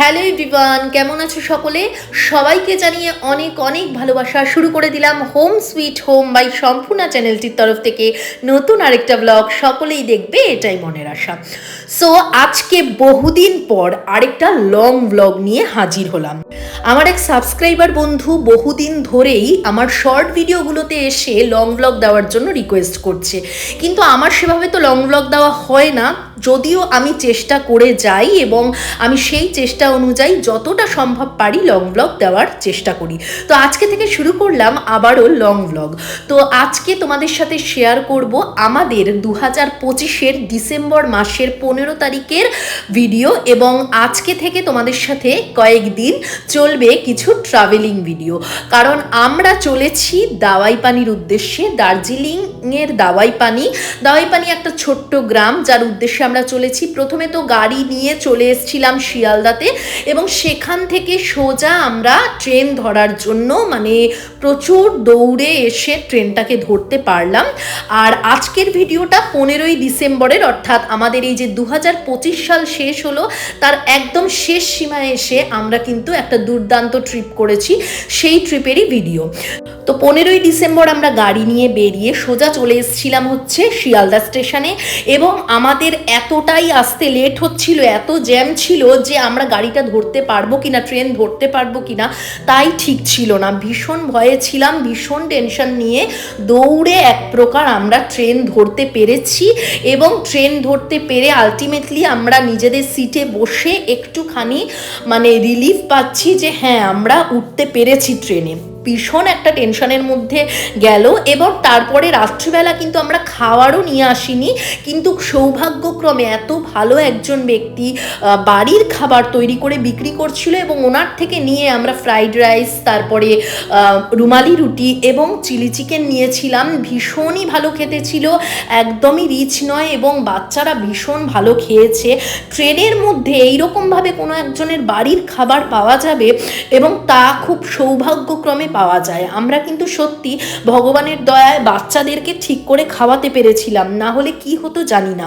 Hello everyone, কেমন আছো সকলে? সবাইকে জানিয়ে অনেক অনেক ভালোবাসা শুরু করে দিলাম home sweet home by Sampurna চ্যানেলটির তরফ থেকে নতুন আরেকটা ব্লগ। সকলেই দেখবে এটাই মনের আশা। সো আজকে বহুদিন পর আরেকটা লং ব্লগ নিয়ে হাজির হলাম। আমার এক সাবস্ক্রাইবার বন্ধু বহুদিন ধরেই আমার শর্ট ভিডিওগুলোতে এসে লং ব্লগ দেওয়ার জন্য রিকোয়েস্ট করছে, কিন্তু আমার সেভাবে তো লং ব্লগ দেওয়া হয় না, যদিও আমি চেষ্টা করে যাই এবং আমি সেই চেষ্টা অনুযায়ী যতটা সম্ভব পারি লং ব্লগ দেওয়ার চেষ্টা করি। তো আজকে থেকে শুরু করলাম আবারও লং ব্লগ। তো আজকে তোমাদের সাথে শেয়ার করব আমাদের 2025-এর ডিসেম্বর মাসের 15 তারিখের ভিডিও, এবং আজকে থেকে তোমাদের সাথে কয়েকদিন চলবে কিছু ট্রাভেলিং ভিডিও, কারণ আমরা চলেছি দাওয়াই পানির উদ্দেশ্যে। দার্জিলিংয়ের দাওয়াই পানি একটা ছোট্ট গ্রাম, যার উদ্দেশ্যে আমরা চলেছি। প্রথমে তো গাড়ি নিয়ে চলে এসেছিলাম শিয়ালদাতে, এবং সেখান থেকে সোজা আমরা ট্রেন ধরার জন্য প্রচুর দৌড়ে এসে ট্রেনটাকে ধরতে পারলাম। আর আজকের ভিডিওটা 15ই ডিসেম্বরের, অর্থাৎ আমাদের এই যে 2025 সাল শেষ হলো তার একদম শেষ সীমায় এসে আমরা কিন্তু একটা দুর্দান্ত ট্রিপ করেছি, সেই ট্রিপেরই ভিডিও। তো 15ই ডিসেম্বর আমরা গাড়ি নিয়ে বেরিয়ে সোজা চলে এসেছিলাম হচ্ছে শিয়ালদা স্টেশনে, এবং আমাদের এতটাই আসতে লেট হচ্ছিল, এত জ্যাম ছিল যে আমরা গাড়িটা ধরতে পারবো কিনা, ট্রেন ধরতে পারবো কিনা তাই ঠিক ছিল না। ভীষণ ভয়ে ছিলাম, ভীষণ টেনশন নিয়ে দৌড়ে এক প্রকার আমরা ট্রেন ধরতে পেরেছি, এবং ট্রেন ধরতে পেরে আলটিমেটলি আমরা নিজেদের সিটে বসে একটুখানি রিলিফ পাচ্ছি যে হ্যাঁ আমরা উঠতে পেরেছি ট্রেনে। ভীষণ একটা টেনশনের মধ্যে গেল, এবং তারপরে রাত্রিবেলা কিন্তু আমরা খাওয়ারও নিয়ে আসিনি, কিন্তু সৌভাগ্যক্রমে এত ভালো একজন ব্যক্তি বাড়ির খাবার তৈরি করে বিক্রি করছিল, এবং ওনার থেকে নিয়ে আমরা ফ্রাইড রাইস, তারপরে রুমালি রুটি এবং চিলি চিকেন নিয়েছিলাম। ভীষণই ভালো খেতে ছিল, একদমই রিচ নয়, এবং বাচ্চারা ভীষণ ভালো খেয়েছে। ট্রেনের মধ্যে এইরকমভাবে কোনো একজনের বাড়ির খাবার পাওয়া যাবে এবং তা খুব সৌভাগ্যক্রমে পাওয়া যায়। আমরা কিন্তু সত্যি ভগবানের দয়ায় বাচ্চাদেরকে ঠিক করে খাওয়াতে পেরেছিলাম, না হলে কি হতো জানি না।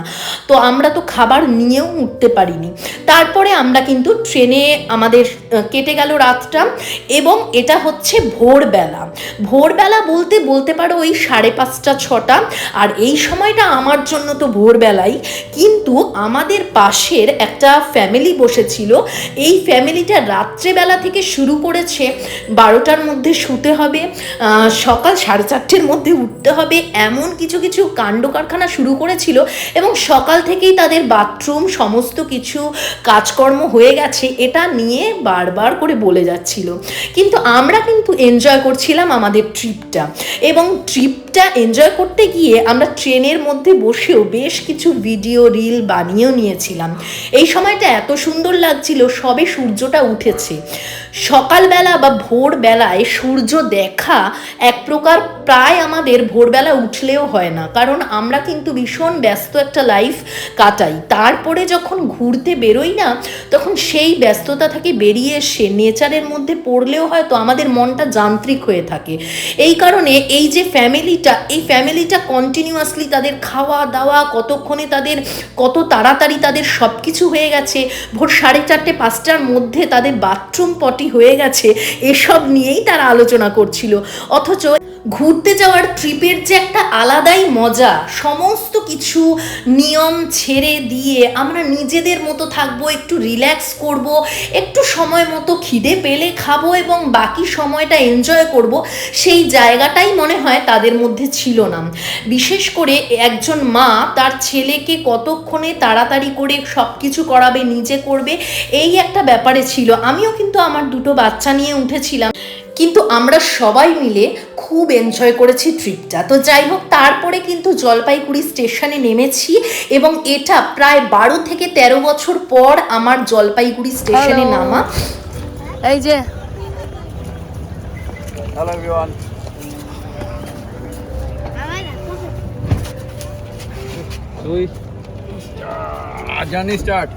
তো আমরা তো খাবার নিয়েও উঠতে পারিনি। তারপরে আমরা কিন্তু ট্রেনে আমাদের কেটে গেল রাতটা, এবং এটা হচ্ছে ভোরবেলা বলতে পারো ওই 5:30 6টা। আর এই সময়টা আমার জন্য তো ভোরবেলাই, কিন্তু আমাদের পাশের একটা ফ্যামিলি বসেছিল। এই ফ্যামিলিটা রাত্রেবেলা থেকে শুরু করেছে, 12টার মধ্যে শুতে হবে, সকাল 4:30-এর মধ্যে উঠতে হবে, এমন কিছু কিছু কাণ্ড কারখানা শুরু করেছিল, এবং সকাল থেকেই তাদের বাথরুম সমস্ত কিছু কাজকর্ম হয়ে গেছে এটা নিয়ে বারবার করে বলে যাচ্ছিল। কিন্তু আমরা কিন্তু এনজয় করছিলাম আমাদের ট্রিপটা, এবং ট্রিপটা এনজয় করতে গিয়ে আমরা ট্রেনের মধ্যে বসেও বেশ কিছু ভিডিও রিল বানিয়েও নিয়েছিলাম। এই সময়টা এত সুন্দর লাগছিল, সবে সূর্যটা উঠেছে। সকালবেলা বা ভোরবেলায় সূর্য দেখা এক প্রকার প্রায় আমাদের ভোরবেলা উঠলেও হয় না, কারণ আমরা কিন্তু ভীষণ ব্যস্ত একটা লাইফ কাটাই। তারপরে যখন ঘুরতে বেরোই না, তখন সেই ব্যস্ততা থেকে বেরিয়ে এসে নেচারের মধ্যে পড়লেও হয়তো আমাদের মনটা যান্ত্রিক হয়ে থাকে। এই কারণে এই যে ফ্যামিলিটা কন্টিনিউয়াসলি তাদের খাওয়া দাওয়া কতক্ষণে কত তাড়াতাড়ি তাদের সব কিছু হয়ে গেছে, ভোর 4:30 5টার মধ্যে তাদের বাথরুম পটি হয়ে গেছে, এসব নিয়েই তারা আলোচনা করছিল। অথচ ঘুরতে যাওয়ার ট্রিপের যে একটা আলাদাই মজা, সমস্ত কিছু নিয়ম ছেড়ে দিয়ে আমরা নিজেদের মতো থাকবো, একটু রিল্যাক্স করব, একটু সময় মতো খিদে পেলে খাবো এবং বাকি সময়টা এনজয় করব, সেই জায়গাটাই মনে হয় তাদের মধ্যে ছিল না। বিশেষ করে একজন মা তার ছেলেকে কতক্ষণে তাড়াতাড়ি করে সব কিছু করাবে, নিজে করবে, এই একটা ব্যাপারে ছিল। আমিও কিন্তু আমার 2টো বাচ্চা নিয়ে উঠেছিলাম, কিন্তু আমরা সবাই মিলে খুব এনজয় করেছি ট্রিপটা। তো যাই হোক, তারপরে কিন্তু জলপাইগুড়ি স্টেশনে নেমেছি, এবং এটা প্রায় 12 থেকে 13 বছর পর আমার জলপাইগুড়ি স্টেশনে নামা। এই যে हेलो एवरीवन, जर्नी स्टार्ट।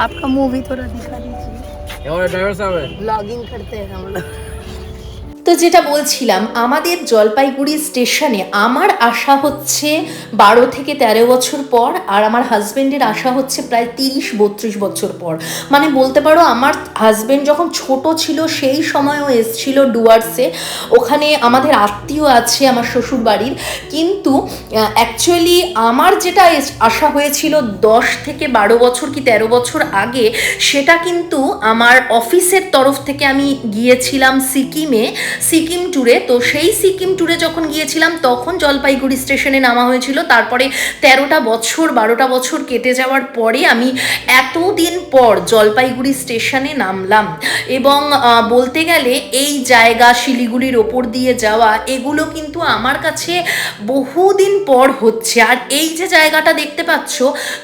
आपका मुंह भी थोड़ा दिखा दीजिए, और ड्राइवर साहब है, ब्लॉगिंग करते हैं हम लोग। তো যেটা বলছিলাম, আমাদের জলপাইগুড়ি স্টেশনে আমার আসা হচ্ছে 12 থেকে 13 বছর পর, আর আমার হাজব্যান্ডের আসা হচ্ছে প্রায় 30-32 বছর পর। মানে বলতে পারো আমার হাজব্যান্ড যখন ছোট ছিল সেই সময়ও এসছিল ডুয়ার্সে, ওখানে আমাদের আত্মীয় আছে আমার শ্বশুর বাড়ির। কিন্তু অ্যাকচুয়ালি আমার যেটা আসা হয়েছিল 10 থেকে 12 বছর কি 13 বছর আগে, সেটা কিন্তু আমার অফিসের তরফ থেকে আমি গিয়েছিলাম সিকিম ট্যুরে। তো সেই সিকিম ট্যুরে যখন গিয়েছিলাম তখন জলপাইগুড়ি স্টেশনে নামা হয়েছিল। তারপরে 13টা বছর 12টা বছর কেটে যাওয়ার পরে আমি এতদিন পর জলপাইগুড়ি স্টেশনে নামলাম। এবং বলতে গেলে এই জায়গা শিলিগুড়ির ওপর দিয়ে যাওয়া, এগুলো কিন্তু আমার কাছে বহুদিন পর হচ্ছে। আর এই যে জায়গাটা দেখতে পাচ্ছ,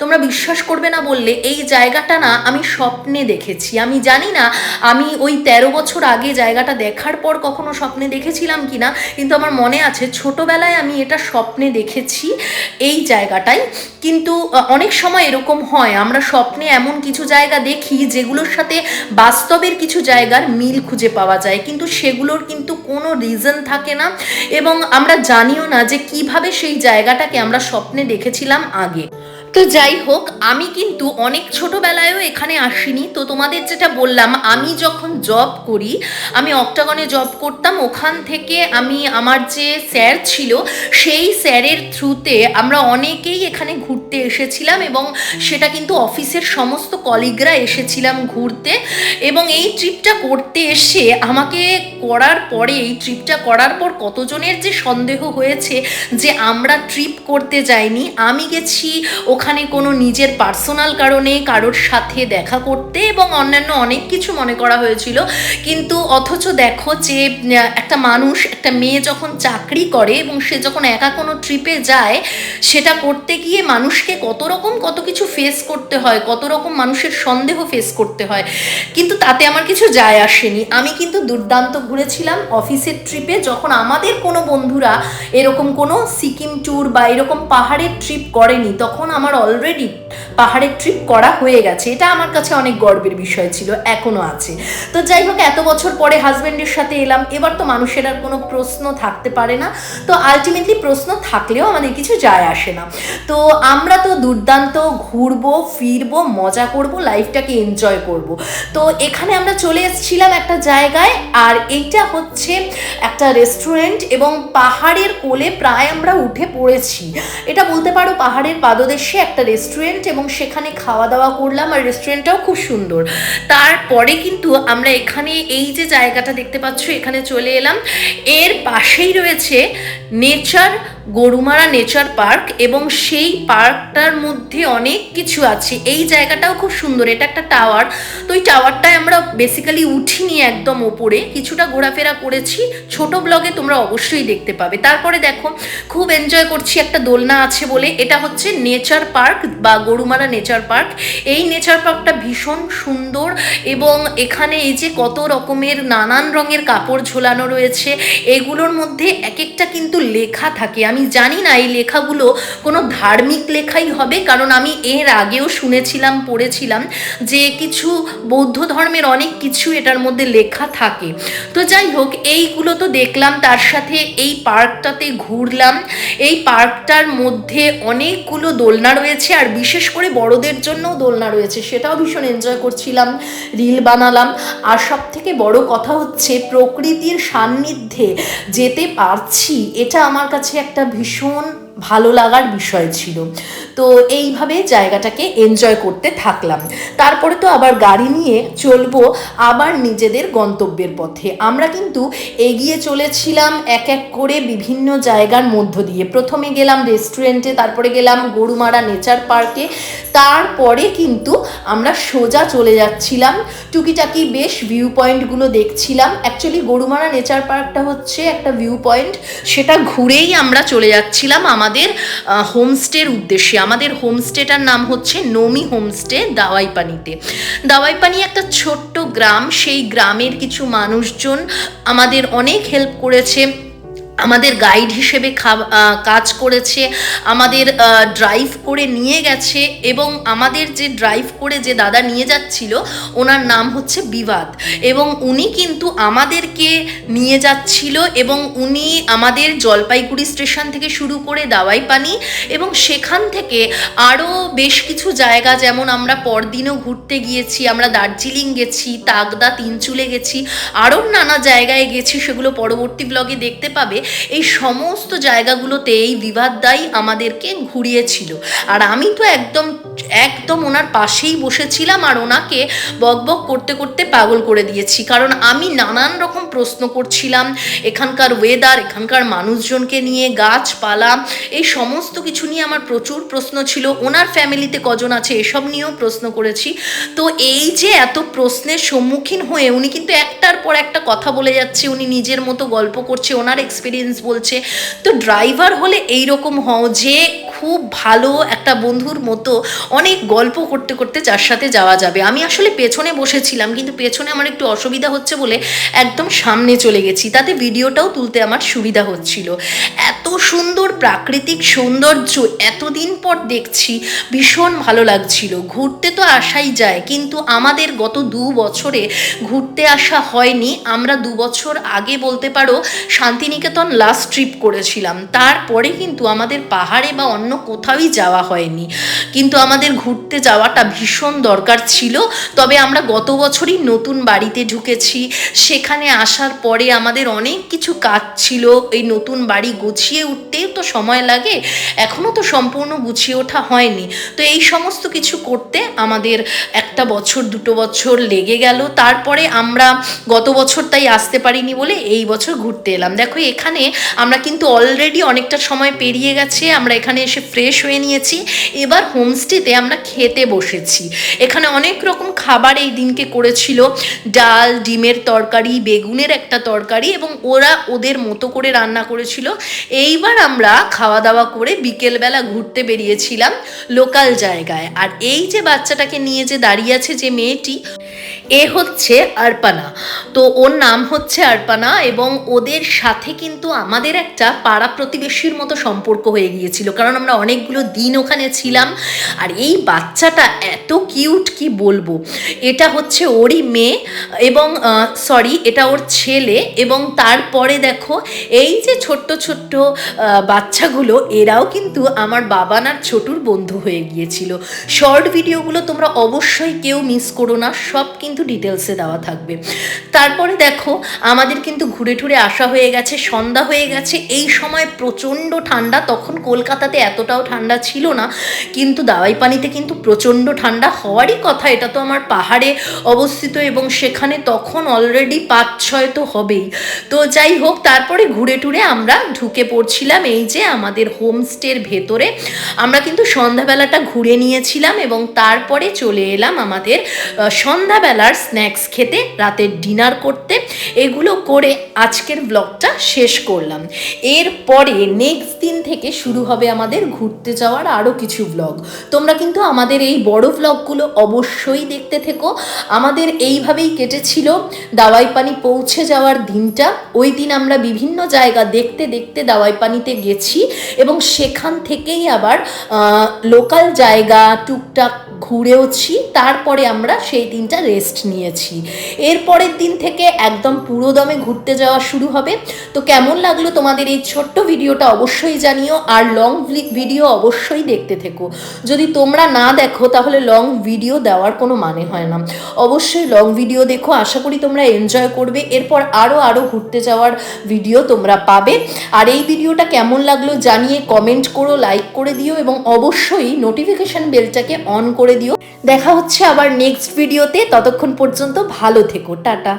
তোমরা বিশ্বাস করবে না বললে, এই জায়গাটা না আমি স্বপ্নে দেখেছি। আমি জানি না আমি ওই 13 বছর আগে জায়গাটা দেখার পর কখনো স্বপ্নে দেখেছিলাম কিনা, কিন্তু আমার মনে আছে ছোটবেলায় আমি এটা স্বপ্নে দেখেছি এই জায়গাটাই। কিন্তু অনেক সময় এরকম হয়, আমরা স্বপ্নে এমন কিছু জায়গা দেখি যেগুলোর সাথে বাস্তবের কিছু জায়গার মিল খুঁজে পাওয়া যায়, কিন্তু সেগুলোর কিন্তু কোনো রিজন থাকে না এবং আমরা জানিও না যে কিভাবে সেই জায়গাটাকে আমরা স্বপ্নে দেখেছিলাম আগে। তো যাই হোক, আমি কিন্তু অনেক ছোটবেলায়ও এখানে আসিনি। তো তোমাদের যেটা বললাম, আমি যখন জব করি, আমি অক্টাগনে জব করতাম, ওখান থেকে আমি আমার যে স্যার ছিল সেই স্যারের থ্রুতে আমরা অনেকেই এখানে ঘুরতে এসেছিলাম এবং সেটা কিন্তু অফিসের সমস্ত কলিগরা এসেছিলাম ঘুরতে। এবং এই ট্রিপটা করতে এসে আমাকে এই ট্রিপটা করার পর কতজনের যে সন্দেহ হয়েছে যে আমরা ট্রিপ করতে যাইনি, আমি গেছি ওখানে কোনো নিজের পার্সোনাল কারণে কারোর সাথে দেখা করতে এবং অন্যান্য অনেক কিছু মনে করা হয়েছিল। কিন্তু অথচ দেখো যে একটা মানুষ, একটা মেয়ে যখন চাকরি করে এবং সে যখন একা কোনো ট্রিপে যায়, সেটা করতে গিয়ে মানুষকে কত কিছু ফেস করতে হয়, কত রকম মানুষের সন্দেহ ফেস করতে হয়, কিন্তু তাতে আমার কিছু যায় আসেনি। আমি কিন্তু দুর্দান্ত ঘুরেছিলাম অফিসের ট্রিপে। যখন আমাদের কোনো বন্ধুরা এরকম কোনো সিকিম ট্যুর বা এরকম পাহাড়ের ট্রিপ করেনি, তখন আমার অলরেডি পাহাড়ের ট্রিপ করা হয়ে গেছে। এটা আমার কাছে অনেক গর্বের বিষয় ছিল, এখনো আছে। তো যাই হোক, এত বছর পরে হাজব্যান্ডের সাথে এলাম, এবার তো মানুষের আর কোনো প্রশ্ন থাকতে পারে না। তো আলটিমেটলি প্রশ্ন থাকলেও আমাদের কিছু যায় আসে না। তো আমরা তো দুর্দান্ত ঘুরবো, ফিরবো, মজা করব, লাইফটাকে এনজয় করব। তো এখানে আমরা চলে এসেছিলাম একটা জায়গায়, আর এইটা হচ্ছে একটা রেস্টুরেন্ট এবং পাহাড়ের কোলে প্রায় আমরা উঠে পড়েছি। এটা বলতে পারো পাহাড়ের পাদদেশে একটা রেস্টুরেন্ট, এবং সেখানে খাওয়া দাওয়া করলাম, আর রেস্টুরেন্টটাও খুব সুন্দর। তারপরে কিন্তু আমরা এখানে এই যে জায়গাটা দেখতে পাচ্ছ, এখানে চলে এলাম। এর পাশেই রয়েছে গরুমারা নেচার পার্ক, এবং সেই পার্কটার মধ্যে অনেক কিছু আছে। এই জায়গাটাও খুব সুন্দর, এটা একটা টাওয়ার। তো ওই টাওয়ারটায় আমরা বেসিক্যালি উঠিনি, একদম ওপরে কিছুটা ঘোরাফেরা করেছি, ছোট ব্লগে তোমরা অবশ্যই দেখতে পাবে। তারপরে দেখো, খুব এনজয় করছি, একটা দোলনা আছে বলে। এটা হচ্ছে নেচার পার্ক বা গরুমারা নেচার পার্ক। এই নেচার পার্কটা ভীষণ সুন্দর, এবং এখানে এই যে কত রকমের নানান রঙের কাপড় ঝোলানো রয়েছে, এগুলোর মধ্যে এক একটা কিন্তু লেখা থাকে। আমি জানি না এই লেখাগুলো কোনো ধার্মিক লেখাই হবে, কারণ আমি এর আগেও শুনেছিলাম, পড়েছিলাম যে কিছু বৌদ্ধ ধর্মের অনেক কিছু এটার মধ্যে লেখা থাকে। তো যাই হোক, এইগুলো তো দেখলাম, তার সাথে এই পার্কটাতে ঘুরলাম। এই পার্কটার মধ্যে অনেকগুলো দোলনা রয়েছে, আর বিশেষ করে বড়দের জন্যও দোলনা রয়েছে, সেটাও ভীষণ এনজয় করছিলাম, রিল বানালাম। আর সব থেকে বড় কথা হচ্ছে, প্রকৃতির সান্নিধ্যে যেতে পারছি, এটা আমার কাছে একটা ভীষণ ভালো লাগার বিষয় ছিল। তো এইভাবে জায়গাটাকে এনজয় করতে থাকলাম। তারপরে তো আবার গাড়ি নিয়ে চলবো আবার নিজেদের গন্তব্যের পথে। আমরা কিন্তু এগিয়ে চলেছিলাম এক এক করে বিভিন্ন জায়গার মধ্য দিয়ে। প্রথমে গেলাম রেস্টুরেন্টে, তারপরে গেলাম গরুমারা নেচার পার্কে, তারপরে কিন্তু আমরা সোজা চলে যাচ্ছিলাম টুকিটাকি বেশ ভিউ পয়েন্টগুলো দেখছিলাম। অ্যাকচুয়ালি গরুমারা নেচার পার্কটা হচ্ছে একটা ভিউ পয়েন্ট, সেটা ঘুরেই আমরা চলে যাচ্ছিলাম আমাদের হোমস্টের উদ্দেশ্যে। আমাদের হোমস্টেটার নাম হচ্ছে নমি হোমস্টে, দাওয়াইপানিতে। দাওয়াইপানি একটা ছোট্ট গ্রাম, সেই গ্রামের কিছু মানুষজন আমাদের অনেক হেল্প করেছে। আমাদের গাইড হিসেবে কাজ করেছে, আমাদের ড্রাইভ করে নিয়ে গেছে। এবং আমাদের যে ড্রাইভ করে যে দাদা নিয়ে যাচ্ছিল ওনার নাম হচ্ছে বিবাদ, এবং উনি কিন্তু আমাদেরকে নিয়ে যাচ্ছিল এবং উনি আমাদের জলপাইগুড়ি স্টেশন থেকে শুরু করে দাওয়াইপানি এবং সেখান থেকে আরও বেশ কিছু জায়গা, যেমন আমরা পরদিনও ঘুরতে গিয়েছি, আমরা দার্জিলিং গেছি, তাগদা, তিনচুলে গেছি, আরও নানা জায়গায় গেছি, সেগুলো পরবর্তী ব্লগে দেখতে পাবে। এই সমস্ত জায়গাগুলোতে এই বিবাদ দাই আমাদেরকে ঘুরিয়েছিল, আর আমি তো একদম একদম ওনার পাশেই বসেছিলাম আর ওনাকে বকবক করতে করতে পাগল করে দিয়েছি, কারণ আমি নানান রকম প্রশ্ন করছিলাম এখানকার ওয়েদার, এখানকার মানুষজনকে নিয়ে, গাছপালা, এই সমস্ত কিছু নিয়ে আমার প্রচুর প্রশ্ন ছিল। ওনার ফ্যামিলিতে কজন আছে এসব নিয়েও প্রশ্ন করেছি। তো এই যে এত প্রশ্নের সম্মুখীন হয়ে উনি কিন্তু একটার পর একটা কথা বলে যাচ্ছে, উনি নিজের মতো গল্প করছে, ওনার এক্সপিরিয়েন্স বলছে। তো ড্রাইভার হলে এইরকম হও যে খুব ভালো একটা বন্ধুর মতো অনেক গল্প করতে করতে যার সাথে যাওয়া যাবে। আমি আসলে পেছনে বসেছিলাম, কিন্তু পেছনে আমার একটু অসুবিধা হচ্ছে বলে একদম সামনে চলে গেছি, তাতে ভিডিওটাও তুলতে আমার সুবিধা হচ্ছিল। এত সুন্দর প্রাকৃতিক সৌন্দর্য এতদিন পর দেখছি, ভীষণ ভালো লাগছিল। ঘুরতে তো আসাই যায়, কিন্তু আমাদের গত 2 বছরে ঘুরতে আসা হয়নি। আমরা 2 বছর আগে বলতে পারো শান্তিনিকেতন লাস্ট ট্রিপ করেছিলাম, তারপরে কিন্তু আমাদের পাহাড়ে বা অন্য কোথাওই যাওয়া হয়নি। কিন্তু আমাদের ঘুরতে যাওয়াটা ভীষণ দরকার ছিল। তবে আমরা গত বছরই নতুন বাড়িতে ঢুকেছি, সেখানে আসার পরে আমাদের অনেক কিছু কাজ ছিল। এই নতুন বাড়ি গুছিয়ে উঠতেও তো সময় লাগে, এখনও তো সম্পূর্ণ গুছিয়ে ওঠা হয়নি। তো এই সমস্ত কিছু করতে আমাদের 1 বছর 2 বছর লেগে গেল। তারপরে আমরা গত বছর তাই আসতে পারিনি বলে এই বছর ঘুরতে এলাম। দেখো এখানে আমরা কিন্তু অলরেডি অনেকটা সময় পেরিয়ে গেছে, আমরা এখানে এসে ফ্রেশ হয়ে নিয়েছি। এবার হোমস্টেতে আমরা খেতে বসেছি। এখানে অনেক রকম খাবার এই দিনকে করেছিল, ডাল, ডিমের তরকারি, বেগুনের একটা তরকারি, এবং ওরা ওদের মতো করে রান্না করেছিল। এইবার আমরা খাওয়া দাওয়া করে বিকেলবেলা ঘুরতে বেরিয়েছিলাম লোকাল জায়গায়। আর এই যে বাচ্চাটাকে নিয়ে যে দাঁড়িয়ে আছে যে মেয়েটি, এ হচ্ছে আরপানা। তো ওর নাম হচ্ছে আরপানা, এবং ওদের সাথে কিন্তু আমাদের একটা পাড়া প্রতিবেশীর মতো সম্পর্ক হয়ে গিয়েছিল, কারণ আমরা অনেকগুলো দিন ওখানে ছিলাম। আর এই বাচ্চাটা এত কিউট, কি বলবো। এটা হচ্ছে ওরই মেয়ে, এবং সরি এটা ওর ছেলে। এবং তারপরে দেখো এই যে ছোট্ট ছোট্ট বাচ্চাগুলো, এরাও কিন্তু আমার বাবানার ছোটুর বন্ধু হয়ে গিয়েছিল। শর্ট ভিডিওগুলো তোমরা অবশ্যই কেউ মিস করো না, সব কিন্তু ডিটেলসে দেওয়া থাকবে। তারপরে দেখো আমাদের কিন্তু ঘুরে ঠুরে আসা হয়ে গেছে, সন্ধ্যা হয়ে গেছে। এই সময় প্রচণ্ড ঠান্ডা, তখন কলকাতাতে এতটাও ঠান্ডা ছিল না, কিন্তু দাওয়াইপানিতে কিন্তু প্রচণ্ড ঠান্ডা হওয়ারই কথা। এটা তো আমার পাহাড়ে অবস্থিত, এবং সেখানে তখন অলরেডি 5-6 তো হবেই। তো যাই হোক, তারপরে ঘুরে টুরে আমরা ঢুকে পড়ছিলাম এই যে আমাদের হোমস্টের ভেতরে। আমরা কিন্তু সন্ধ্যাবেলাটা ঘুরে নিয়েছিলাম, এবং তারপরে চলে এলাম আমাদের সন্ধ্যাবেলার স্ন্যাক্স খেতে, রাতের ডিনার করতে। এগুলো করে আজকের ব্লগটা শেষ করলাম। এরপরে নেক্সট দিন থেকে শুরু হবে আমাদের ঘুরতে যাওয়ার আরও কিছু ব্লগ। তোমরা কিন্তু আমাদের এই বড় ব্লগগুলো অবশ্যই দেখতে থেকো। আমাদের এইভাবেই কেটেছিল দাওয়াইপানি পৌঁছে যাওয়ার দিনটা। ওই দিন আমরা বিভিন্ন জায়গা দেখতে দেখতে দাওয়াইপানিতে গেছি, এবং সেখান থেকেই আবার লোকাল জায়গা টুকটাক ঘুরেওছি। তারপরে আমরা সেই দিনটা রেস্ট নিয়েছি। এরপরের দিন থেকে একদম পুরোদমে ঘুরতে যাওয়া শুরু হবে। তো কেমন লাগলো তোমাদের এই ছোট্ট ভিডিওটা অবশ্যই জানিও, আর লং ভিডিও অবশ্যই দেখতে থেকো। যদি তোমরা না দেখো তাহলে লং ভিডিও দেওয়ার কোনো মানে হয় না। অবশ্যই লং ভিডিও দেখো, আশা করি তোমরা এনজয় করবে। এরপর আরও ঘুরতে যাওয়ার ভিডিও তোমরা পাবে। আর এই ভিডিওটা কেমন লাগলো জানিয়ে কমেন্ট করো, লাইক করে দিও, এবং অবশ্যই নোটিফিকেশন বেলটাকে অন করে দিও। দেখা হচ্ছে আবার নেক্সট ভিডিওতে, ততক্ষণ পর্যন্ত ভালো থেকো, টাটা।